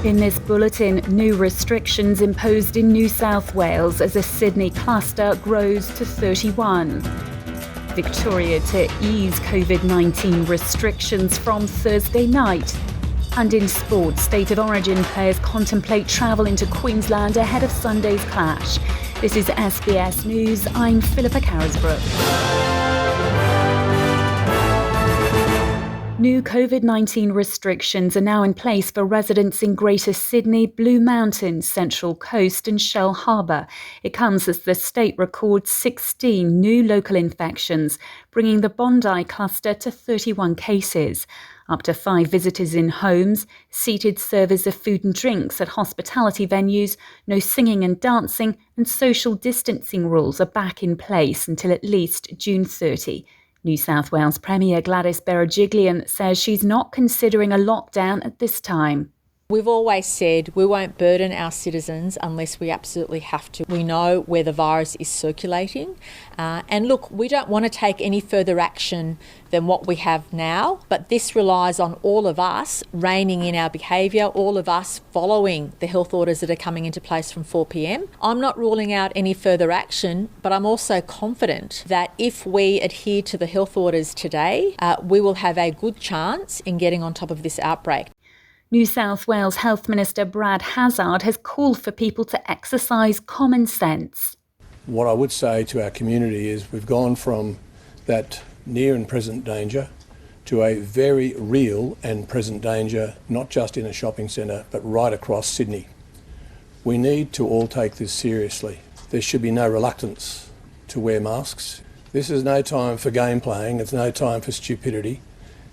In this bulletin, new restrictions imposed in New South Wales as a Sydney cluster grows to 31. Victoria to ease COVID-19 restrictions from Thursday night. And in sport, State of Origin players contemplate travel into Queensland ahead of Sunday's clash. This is SBS News. I'm Philippa Carisbrook. New COVID-19 restrictions are now in place for residents in Greater Sydney, Blue Mountain, Central Coast and Shell Harbour. It comes as the state records 16 new local infections, bringing the Bondi cluster to 31 cases. Up to 5 visitors in homes, seated servers of food and drinks at hospitality venues, no singing and dancing, and social distancing rules are back in place until at least June 30. New South Wales Premier Gladys Berejiklian says she's not considering a lockdown at this time. We've always said we won't burden our citizens unless we absolutely have to. We know where the virus is circulating. And look, we don't want to take any further action than what we have now, but this relies on all of us reining in our behaviour, all of us following the health orders that are coming into place from 4 p.m. I'm not ruling out any further action, but I'm also confident that if we adhere to the health orders today, we will have a good chance in getting on top of this outbreak. New South Wales Health Minister Brad Hazzard has called for people to exercise common sense. What I would say to our community is we've gone from that near and present danger to a very real and present danger, not just in a shopping centre, but right across Sydney. We need to all take this seriously. There should be no reluctance to wear masks. This is no time for game playing. It's no time for stupidity.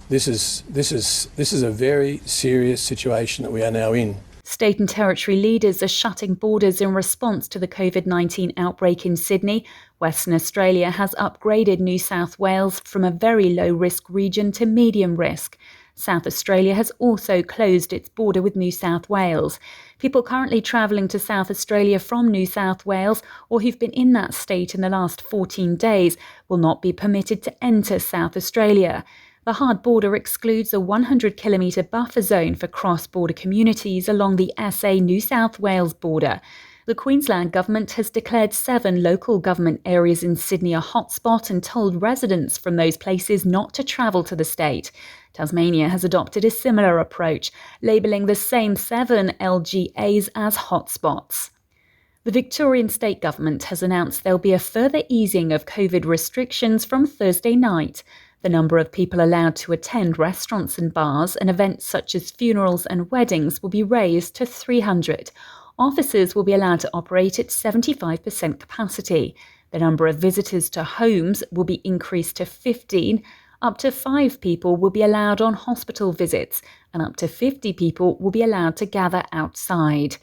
This is a very serious situation that we are now in. State and territory leaders are shutting borders in response to the COVID-19 outbreak in Sydney. Western Australia has upgraded New South Wales from a very low-risk region to medium risk. South Australia has also closed its border with New South Wales. People currently travelling to South Australia from New South Wales or who've been in that state in the last 14 days will not be permitted to enter South Australia. The hard border excludes a 100-kilometre buffer zone for cross-border communities along the SA-New South Wales border. The Queensland government has declared 7 local government areas in Sydney a hotspot and told residents from those places not to travel to the state. Tasmania has adopted a similar approach, labelling the same 7 LGAs as hotspots. The Victorian state government has announced there'll be a further easing of COVID restrictions from Thursday night. The number of people allowed to attend restaurants and bars and events such as funerals and weddings will be raised to 300. Offices will be allowed to operate at 75% capacity. The number of visitors to homes will be increased to 15. Up to 5 people will be allowed on hospital visits, and up to 50 people will be allowed to gather outside.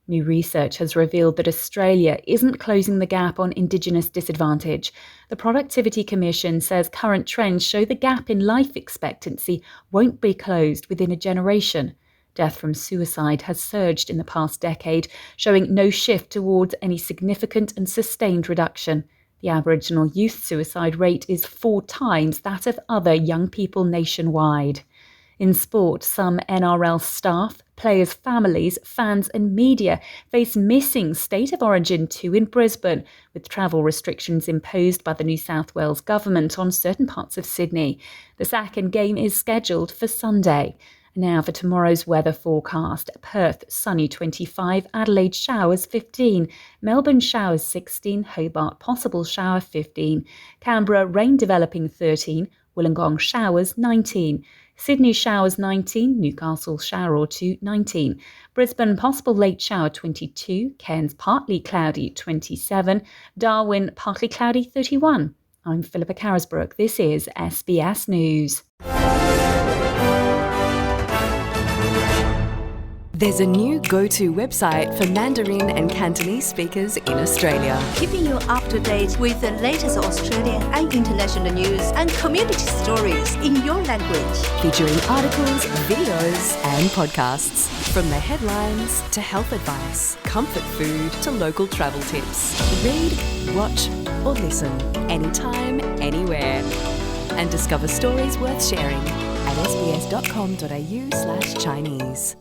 New research has revealed that Australia isn't closing the gap on Indigenous disadvantage. The Productivity Commission says current trends show the gap in life expectancy won't be closed within a generation. Death from suicide has surged in the past decade, showing no shift towards any significant and sustained reduction. The Aboriginal youth suicide rate is 4 times that of other young people nationwide. In sport, some NRL staff, players' families, fans and media face missing State of Origin 2 in Brisbane, with travel restrictions imposed by the New South Wales government on certain parts of Sydney. The second game is scheduled for Sunday. Now for tomorrow's weather forecast. Perth, sunny 25, Adelaide showers 15, Melbourne showers 16, Hobart possible shower 15, Canberra rain developing 13, Wollongong showers 19, Sydney showers 19, Newcastle shower or 2 19, Brisbane possible late shower 22, Cairns partly cloudy 27, Darwin partly cloudy 31. I'm Philippa Carisbrook. This is SBS News. There's a new go-to website for Mandarin and Cantonese speakers in Australia. Keeping you up to date with the latest Australian and international news and community stories in your language. Featuring articles, videos and podcasts. From the headlines to health advice, comfort food to local travel tips. Read, watch or listen anytime, anywhere. And discover stories worth sharing at sbs.com.au/Chinese.